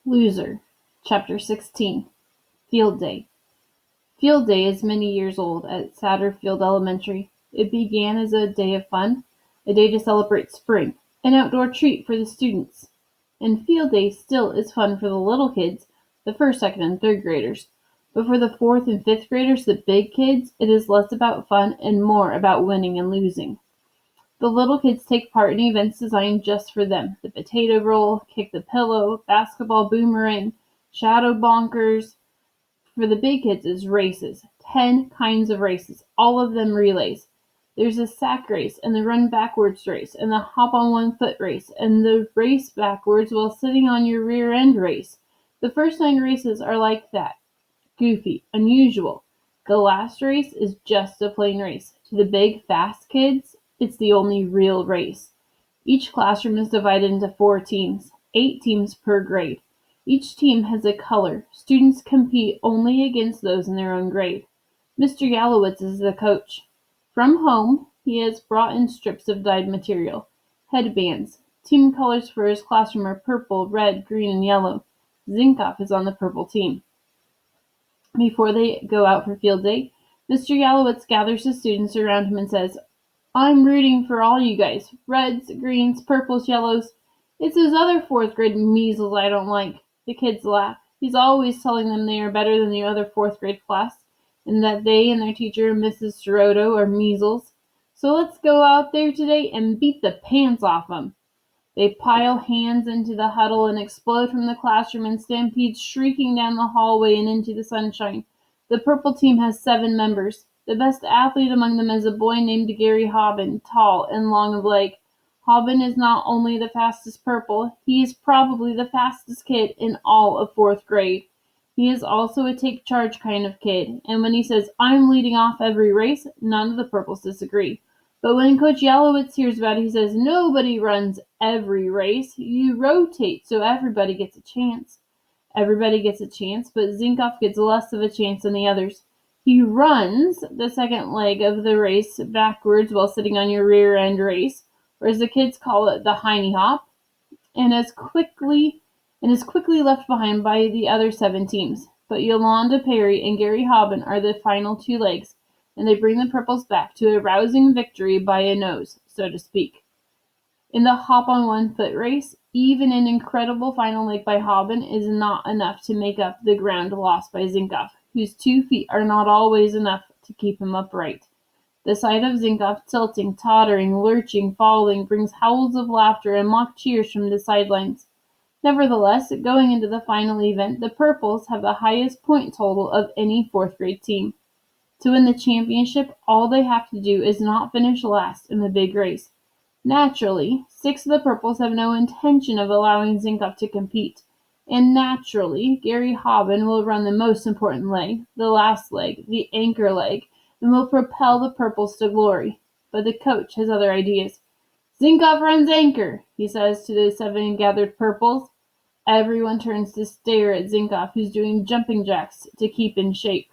Loser. Chapter 16. Field Day. Field Day is many years old at Satterfield Elementary. It began as a day of fun, a day to celebrate spring, an outdoor treat for the students. And Field Day still is fun for the little kids, the first, second, and third graders. But for the fourth and fifth graders, the big kids, it is less about fun and more about winning and losing. The little kids take part in events designed just for them. The potato roll, kick the pillow, basketball boomerang, shadow bonkers. For the big kids is races. 10 kinds of races, all of them relays. There's a sack race and the run backwards race and the hop on 1 foot race and the race backwards while sitting on your rear end race. The first 9 races are like that. Goofy, unusual. The last race is just a plain race. To the big, fast kids, it's the only real race. Each classroom is divided into 4 teams, 8 teams per grade. Each team has a color. Students compete only against those in their own grade. Mr. Yalowitz is the coach. From home, he has brought in strips of dyed material, headbands. Team colors for his classroom are purple, red, green, and yellow. Zinkoff is on the purple team. Before they go out for field day, Mr. Yalowitz gathers the students around him and says, "I'm rooting for all you guys. Reds, greens, purples, yellows. It's those other 4th grade measles I don't like." The kids laugh. He's always telling them they are better than the other 4th grade class, and that they and their teacher, Mrs. Soroto, are measles. So let's go out there today and beat the pants off them. They pile hands into the huddle and explode from the classroom and stampede shrieking down the hallway and into the sunshine. The purple team has 7 members. The best athlete among them is a boy named Gary Hobbin, tall and long of leg. Hobbin is not only the fastest purple, he is probably the fastest kid in all of 4th grade. He is also a take charge kind of kid, and when he says, "I'm leading off every race," none of the purples disagree. But when Coach Yalowitz hears about it, he says, "Nobody runs every race. You rotate so everybody gets a chance." Everybody gets a chance, but Zinkoff gets less of a chance than the others. He runs the second leg of the race backwards while sitting on your rear end race, or as the kids call it, the hiney hop, and is quickly left behind by the other 7 teams. But Yolanda Perry and Gary Hobbin are the final 2 legs, and they bring the purples back to a rousing victory by a nose, so to speak. In the hop on 1 foot race, even an incredible final leg by Hobbin is not enough to make up the ground lost by Zinkoff, whose 2 feet are not always enough to keep him upright. The sight of Zinkoff tilting, tottering, lurching, falling brings howls of laughter and mock cheers from the sidelines. Nevertheless, going into the final event, the purples have the highest point total of any 4th grade team. To win the championship, all they have to do is not finish last in the big race. Naturally, 6 of the purples have no intention of allowing Zinkoff to compete, and naturally, Gary Hobbin will run the most important leg, the last leg, the anchor leg, and will propel the purples to glory. But the coach has other ideas. "Zinkoff runs anchor," he says to the 7 gathered purples. Everyone turns to stare at Zinkoff, who's doing jumping jacks to keep in shape.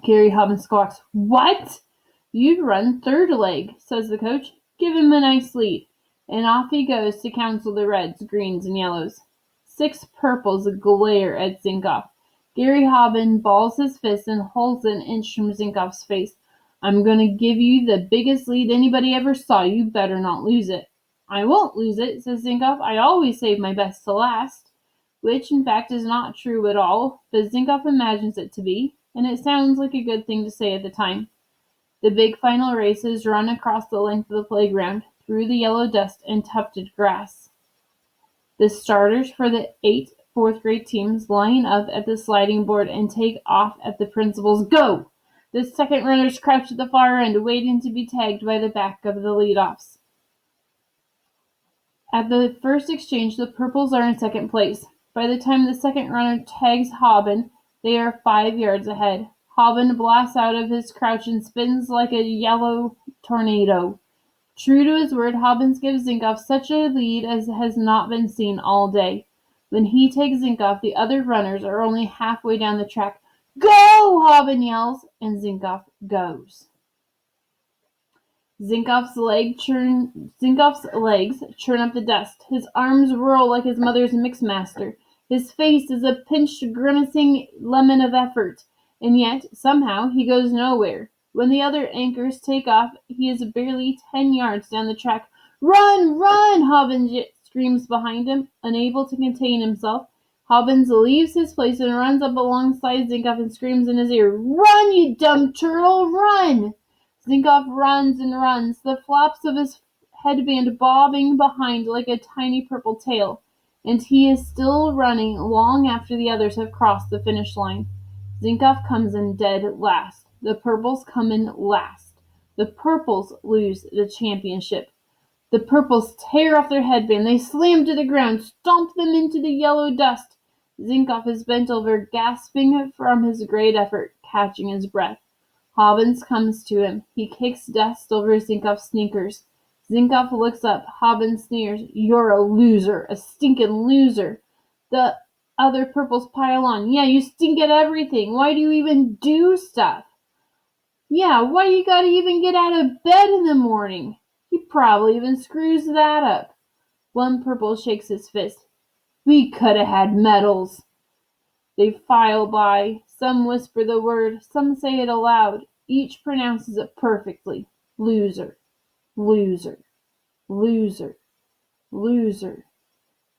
Gary Hobbin squawks, "What? You'd run third leg," says the coach. "Give him a nice lead." And off he goes to counsel the reds, greens, and yellows. 6 purples glare at Zinkoff. Gary Hobbin balls his fist and holds an inch from Zinkoff's face. "I'm going to give you the biggest lead anybody ever saw. You better not lose it." "I won't lose it," says Zinkoff. "I always save my best to last." Which, in fact, is not true at all, but Zinkoff imagines it to be, and it sounds like a good thing to say at the time. The big final races run across the length of the playground, through the yellow dust and tufted grass. The starters for the 8 4th grade teams line up at the sliding board and take off at the principal's "Go!" The second runners crouch at the far end, waiting to be tagged by the back of the leadoffs. At the first exchange, the purples are in second place. By the time the second runner tags Hobbin, they are 5 yards ahead. Hobbin blasts out of his crouch and spins like a yellow tornado. True to his word, Hobbin gives Zinkoff such a lead as has not been seen all day. When he takes Zinkoff, the other runners are only halfway down the track. "Go!" Hobbin yells, and Zinkoff goes. Zinkoff's legs churn up the dust. His arms whirl like his mother's mixmaster. His face is a pinched, grimacing lemon of effort, and yet, somehow, he goes nowhere. When the other anchors take off, he is barely 10 yards down the track. "Run! Run!" Hobbins screams behind him. Unable to contain himself, Hobbins leaves his place and runs up alongside Zinkoff and screams in his ear, "Run, you dumb turtle, run!" Zinkoff runs and runs, the flaps of his headband bobbing behind like a tiny purple tail, and he is still running long after the others have crossed the finish line. Zinkoff comes in dead last. The purples come in last. The purples lose the championship. The purples tear off their headband. They slam to the ground, stomp them into the yellow dust. Zinkoff is bent over, gasping from his great effort, catching his breath. Hobbins comes to him. He kicks dust over Zinkoff's sneakers. Zinkoff looks up. Hobbins sneers, "You're a loser, a stinking loser." The other purples pile on. "Yeah, you stink at everything. Why do you even do stuff?" "Yeah, why you gotta even get out of bed in the morning?" "He probably even screws that up." One purple shakes his fist. "We coulda had medals." They file by. Some whisper the word. Some say it aloud. Each pronounces it perfectly. Loser. Loser. Loser. Loser.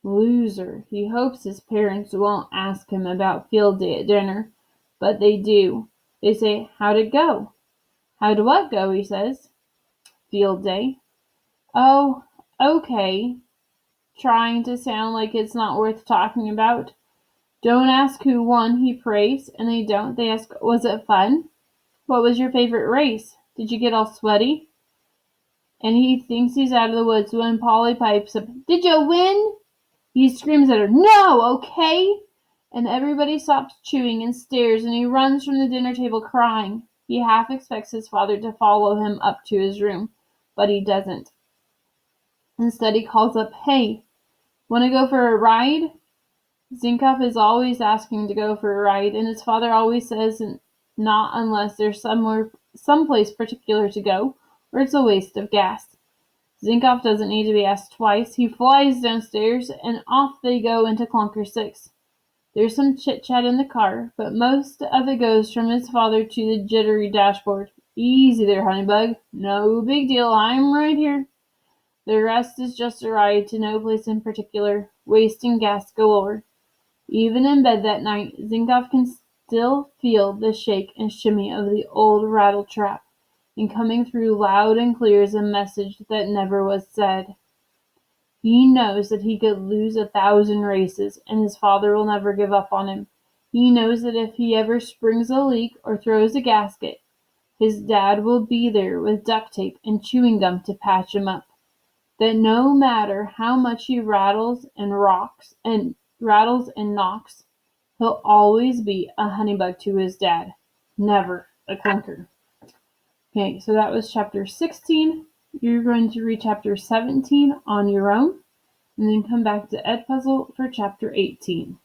Loser. He hopes his parents won't ask him about field day at dinner, but they do. They say, "How'd it go?" "How'd what go?" he says. "Field day." "Oh, okay," trying to sound like it's not worth talking about. "Don't ask who won," he prays, and they don't. They ask, "Was it fun? What was your favorite race? Did you get all sweaty?" And he thinks he's out of the woods when Polly pipes up, "Did you win?" He screams at her, "No, okay?" And everybody stops chewing and stares, and he runs from the dinner table crying. He half expects his father to follow him up to his room, but he doesn't. Instead, he calls up, "Hey, want to go for a ride?" Zinkoff is always asking to go for a ride, and his father always says not unless there's someplace particular to go, or it's a waste of gas. Zinkoff doesn't need to be asked twice. He flies downstairs, and off they go into Clunker 6. There's some chit-chat in the car, but most of it goes from his father to the jittery dashboard. "Easy there, Honeybug. No big deal. I'm right here." The rest is just a ride to no place in particular, wasting gas galore. Even in bed that night, Zinkoff can still feel the shake and shimmy of the old rattle trap, and coming through loud and clear is a message that never was said. He knows that he could lose 1,000 races, and his father will never give up on him. He knows that if he ever springs a leak or throws a gasket, his dad will be there with duct tape and chewing gum to patch him up. That no matter how much he rattles and knocks, he'll always be a Honeybug to his dad, never a Clunker. Okay, so that was chapter 16. You're going to read chapter 17 on your own, and then come back to Edpuzzle for chapter 18.